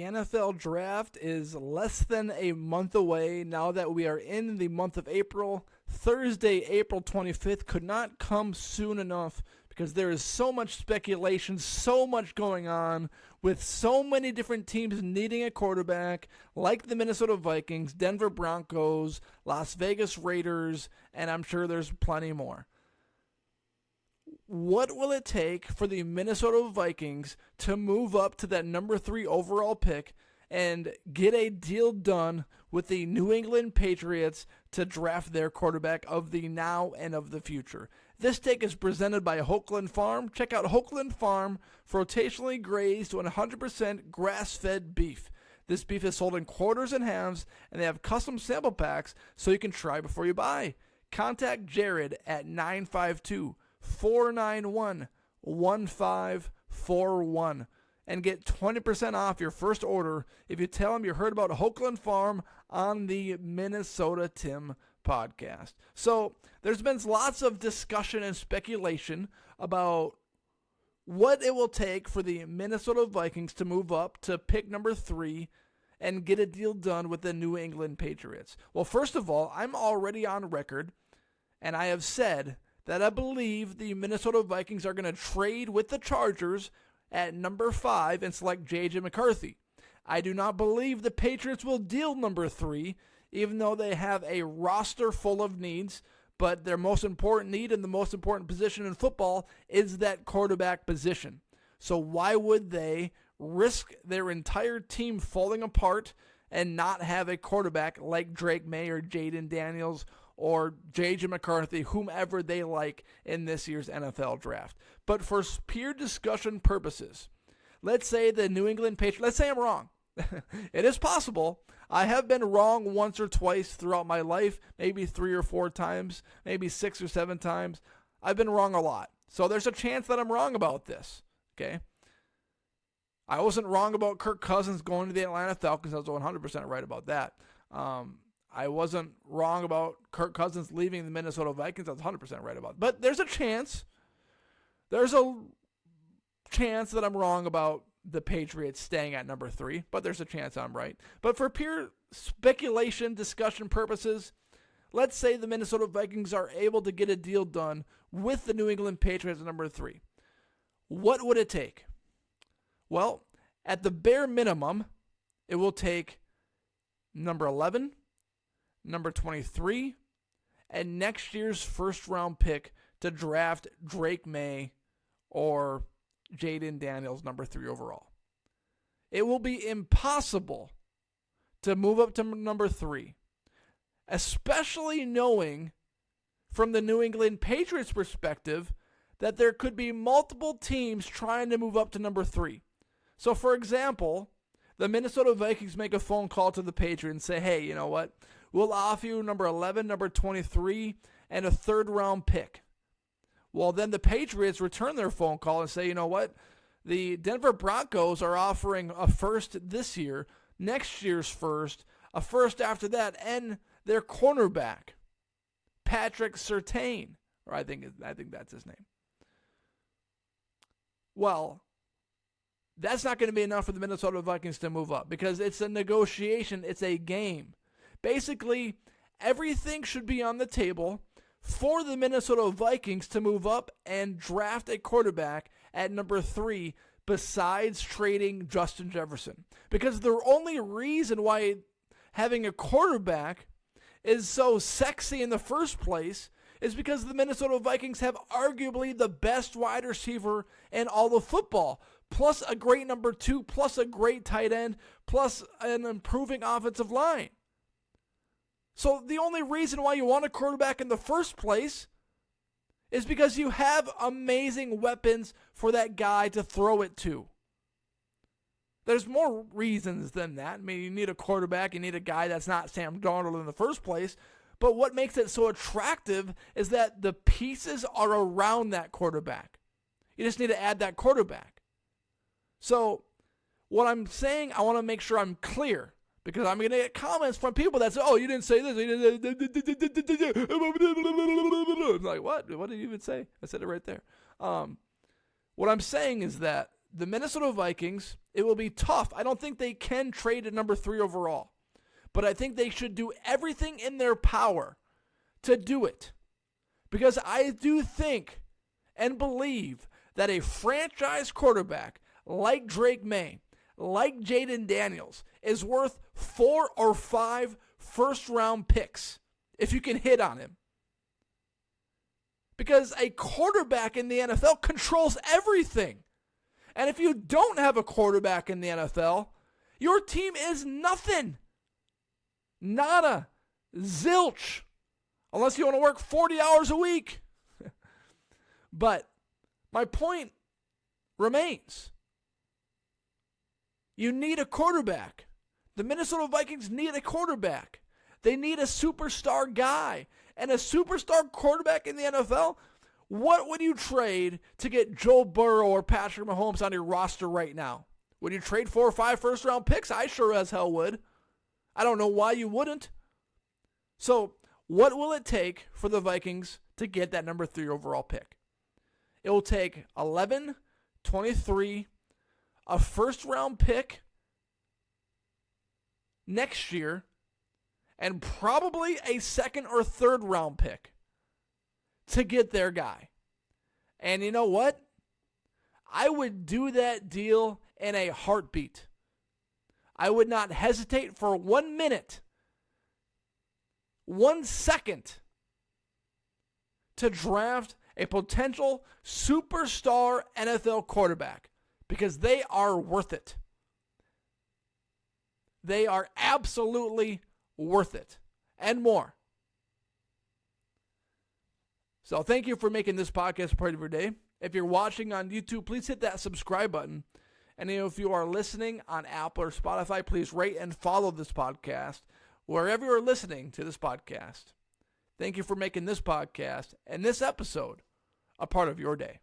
The NFL draft is less than a month away now that we are in the month of April. Thursday, April 25th could not come soon enough because there is so much speculation, so much going on with so many different teams needing a quarterback, like the Minnesota Vikings, Denver Broncos, Las Vegas Raiders, and I'm sure there's plenty more. What will it take for the Minnesota Vikings to move up to that number 3 overall pick and get a deal done with the New England Patriots to draft their quarterback of the now and of the future? This take is presented by Hochland Farm. Check out Hochland Farm for rotationally grazed 100% grass-fed beef. This beef is sold in quarters and halves, and they have custom sample packs so you can try before you buy. Contact Jared at 952-491-1541 and get 20% off your first order if you tell him you heard about Hochland Farm on the Minnesota Tim podcast. So there's been lots of discussion and speculation about what it will take for the Minnesota Vikings to move up to pick number 3 and get a deal done with the New England Patriots. Well, first of all, I'm already on record, and I have said that I believe the Minnesota Vikings are going to trade with the Chargers at number 5 and select J.J. McCarthy. I do not believe the Patriots will deal number 3, even though they have a roster full of needs, but their most important need and the most important position in football is that quarterback position. So why would they risk their entire team falling apart and not have a quarterback like Drake May or Jaden Daniels or J.J. McCarthy, whomever they like in this year's NFL draft? But for pure discussion purposes, let's say the New England Patriots, let's say I'm wrong. It is possible. I have been wrong once or twice throughout my life, maybe 3 or 4 times, maybe 6 or 7 times. I've been wrong a lot. So there's a chance that I'm wrong about this, okay? I wasn't wrong about Kirk Cousins going to the Atlanta Falcons. I was 100% right about that. I wasn't wrong about Kirk Cousins leaving the Minnesota Vikings. I was 100% right about it. But there's a chance. There's a chance that I'm wrong about the Patriots staying at number 3, but there's a chance I'm right. But for pure speculation, discussion purposes, let's say the Minnesota Vikings are able to get a deal done with the New England Patriots at number 3. What would it take? Well, at the bare minimum, it will take number 11, number 23, and next year's first-round pick to draft Drake May or Jaden Daniels, number 3 overall. It will be impossible to move up to number 3, especially knowing from the New England Patriots perspective that there could be multiple teams trying to move up to number 3. So, for example, the Minnesota Vikings make a phone call to the Patriots and say, hey, you know what? We'll offer you number 11, number 23, and a third-round pick. Well, then the Patriots return their phone call and say, you know what? The Denver Broncos are offering a first this year, next year's first, a first after that, and their cornerback, Patrick Surtain, or I think that's his name. Well, that's not going to be enough for the Minnesota Vikings to move up because it's a negotiation, it's a game. Basically, everything should be on the table for the Minnesota Vikings to move up and draft a quarterback at number 3 besides trading Justin Jefferson. Because the only reason why having a quarterback is so sexy in the first place is because the Minnesota Vikings have arguably the best wide receiver in all of football, plus a great number 2, plus a great tight end, plus an improving offensive line. So the only reason why you want a quarterback in the first place is because you have amazing weapons for that guy to throw it to. There's more reasons than that. I mean, you need a quarterback, you need a guy that's not Sam Darnold in the first place. But what makes it so attractive is that the pieces are around that quarterback. You just need to add that quarterback. So what I'm saying, I want to make sure I'm clear. Because I'm going to get comments from people that say, oh, you didn't say this. I'm like, what? What did you even say? I said it right there. What I'm saying is that the Minnesota Vikings, it will be tough. I don't think they can trade at number 3 overall. But I think they should do everything in their power to do it. Because I do think and believe that a franchise quarterback like Drake May, like Jaden Daniels, is worth 4 or 5 first-round picks if you can hit on him. Because a quarterback in the NFL controls everything. And if you don't have a quarterback in the NFL, your team is nothing. Nada. Zilch. Unless you want to work 40 hours a week. But my point remains. You need a quarterback. The Minnesota Vikings need a quarterback. They need a superstar guy. And a superstar quarterback in the NFL, what would you trade to get Joe Burrow or Patrick Mahomes on your roster right now? Would you trade 4 or 5 first-round picks? I sure as hell would. I don't know why you wouldn't. So, what will it take for the Vikings to get that number 3 overall pick? It will take 11, 23, a first-round pick next year, and probably a second or third round pick to get their guy. And you know what? I would do that deal in a heartbeat. I would not hesitate for 1 minute, 1 second to draft a potential superstar NFL quarterback because they are worth it. They are absolutely worth it and more. So thank you for making this podcast part of your day. If you're watching on YouTube, please hit that subscribe button. And if you are listening on Apple or Spotify, please rate and follow this podcast wherever you're listening to this podcast. Thank you for making this podcast and this episode a part of your day.